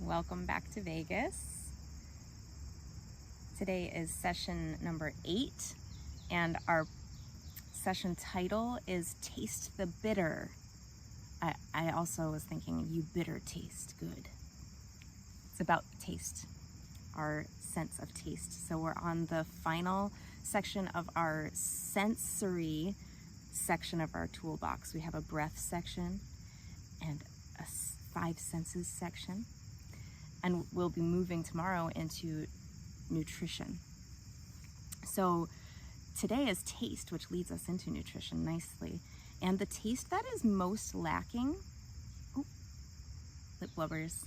Welcome back to Vegas. Today is session number 8, and our session title is Taste the Bitter. I also was thinking, you bitter taste good. It's about taste, our sense of taste. So we're on the final section of our sensory section of our toolbox. We have a breath section and a 5 senses section. And we'll be moving tomorrow into nutrition. So today is taste, which leads us into nutrition nicely. And the taste that is most lacking, lip blubbers.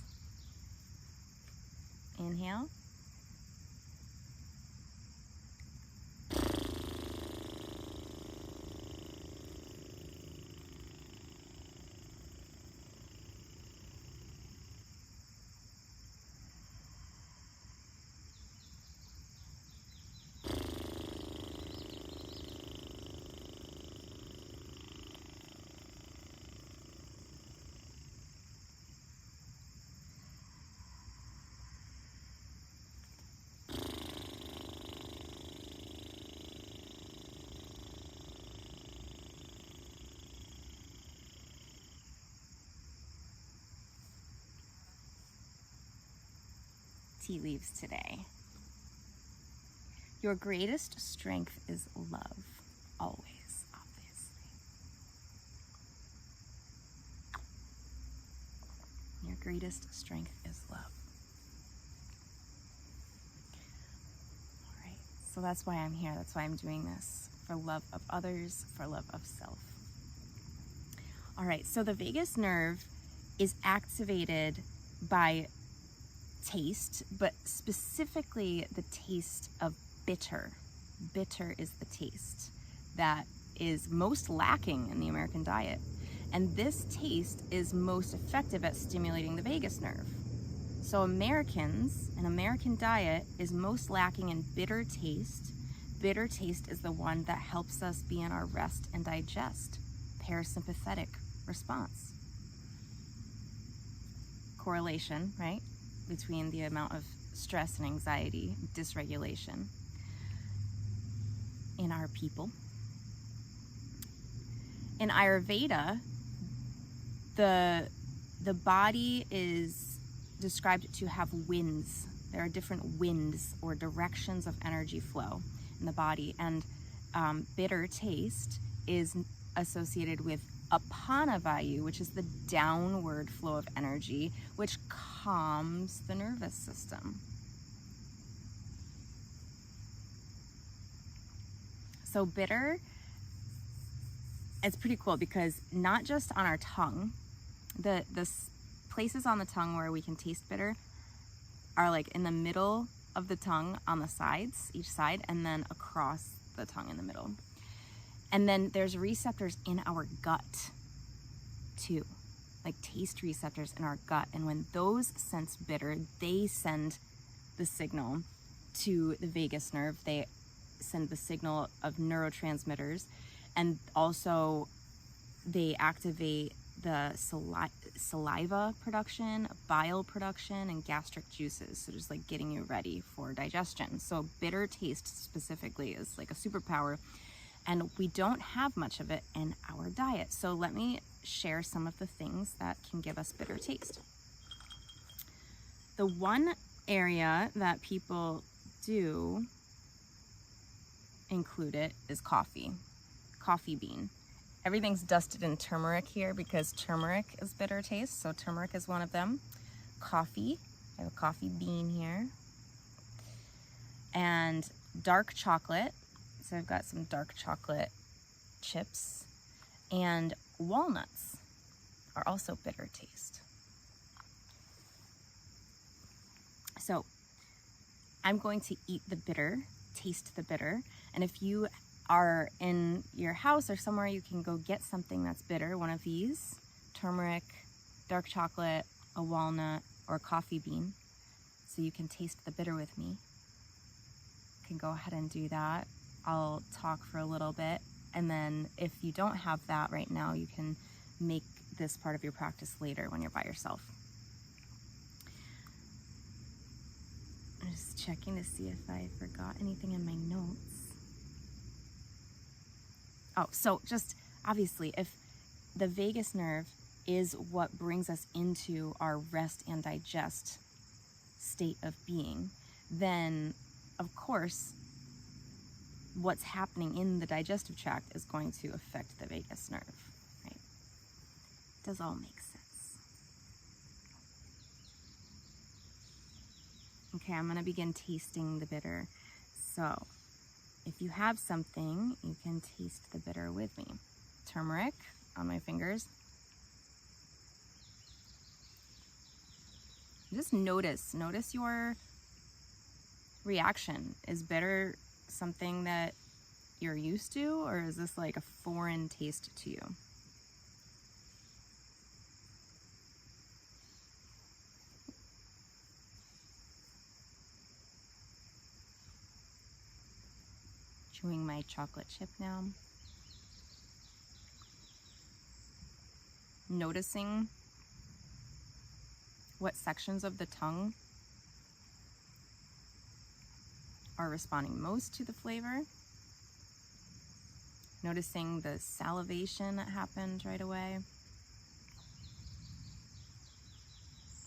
Inhale. Tea leaves today. Your greatest strength is love, always, obviously. Your greatest strength is love. All right, so that's why I'm here. That's why I'm doing this, for love of others, for love of self. All right, so the vagus nerve is activated by taste, but specifically the taste of bitter. Bitter is the taste that is most lacking in the American diet. And this taste is most effective at stimulating the vagus nerve. So Americans, an American diet is most lacking in bitter taste. Bitter taste is the one that helps us be in our rest and digest, parasympathetic response. Correlation, right? Between the amount of stress and anxiety, dysregulation in our people. In Ayurveda, the body is described to have winds. There are different winds or directions of energy flow in the body, and bitter taste is associated with apana vayu, which is the downward flow of energy, which calms the nervous system. So bitter, it's pretty cool because not just on our tongue, the places on the tongue where we can taste bitter are like in the middle of the tongue on the sides, each side, and then across the tongue in the middle. And then there's receptors in our gut too, like taste receptors in our gut. And when those sense bitter, they send the signal to the vagus nerve. They send the signal of neurotransmitters, and also they activate the saliva production, bile production, and gastric juices. So just like getting you ready for digestion. So bitter taste specifically is like a superpower. And we don't have much of it in our diet. So let me share some of the things that can give us bitter taste. The one area that people do include it is coffee bean. Everything's dusted in turmeric here because turmeric is bitter taste. So turmeric is one of them. Coffee, I have a coffee bean here. And dark chocolate. So I've got some dark chocolate chips, and walnuts are also bitter taste. So I'm going to eat the bitter, taste the bitter, and if you are in your house or somewhere, you can go get something that's bitter, one of these, turmeric, dark chocolate, a walnut, or a coffee bean, so you can taste the bitter with me. You can go ahead and do that. I'll talk for a little bit, and then if you don't have that right now, you can make this part of your practice later when you're by yourself. I'm just checking to see if I forgot anything in my notes. Oh, so just obviously, if the vagus nerve is what brings us into our rest and digest state of being, then of course what's happening in the digestive tract is going to affect the vagus nerve, right? It does all make sense. Okay, I'm going to begin tasting the bitter. So if you have something, you can taste the bitter with me. Turmeric on my fingers. Just notice your reaction. Is bitter something that you're used to, or is this like a foreign taste to you? Chewing my chocolate chip now. Noticing what sections of the tongue are responding most to the flavor. Noticing the salivation that happened right away.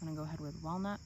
I'm gonna go ahead with walnut.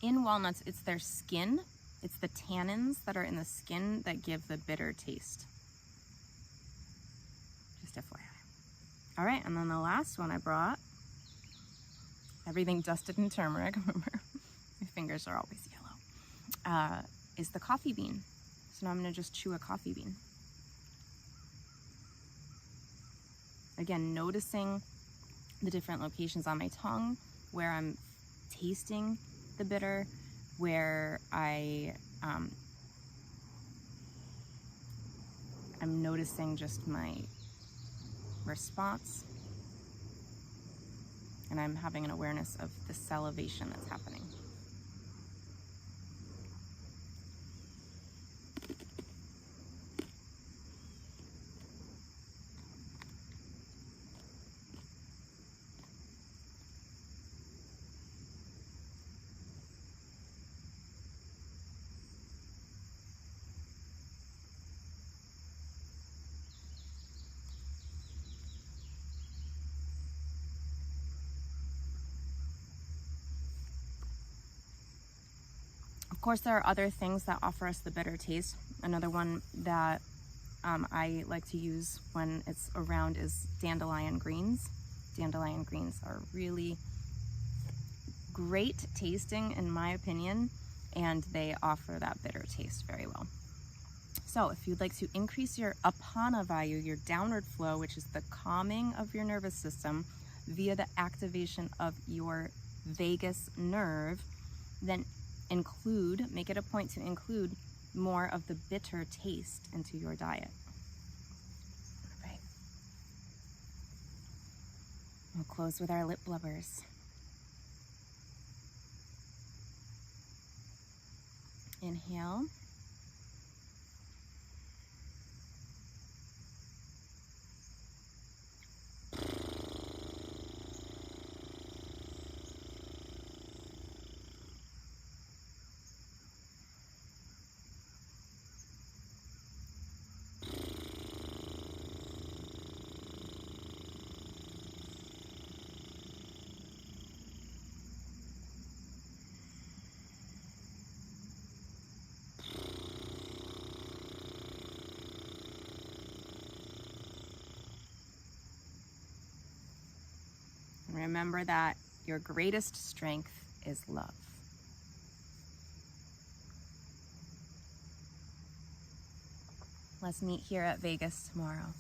In walnuts, it's their skin, it's the tannins that are in the skin that give the bitter taste. Just FYI. All right, and then the last one I brought, everything dusted in turmeric, remember, my fingers are always yellow, is the coffee bean. So now I'm gonna just chew a coffee bean. Again, noticing the different locations on my tongue where I'm tasting the bitter, where I'm noticing just my response, and I'm having an awareness of the salivation that's happening. Of course, there are other things that offer us the bitter taste. Another one that I like to use when it's around is dandelion greens. Dandelion greens are really great tasting in my opinion, and they offer that bitter taste very well. So if you'd like to increase your apana vayu, your downward flow, which is the calming of your nervous system via the activation of your vagus nerve, then make it a point to include more of the bitter taste into your diet. All right. We'll close with our lip blubbers. Inhale. Remember that your greatest strength is love. Let's meet here at Vegas tomorrow.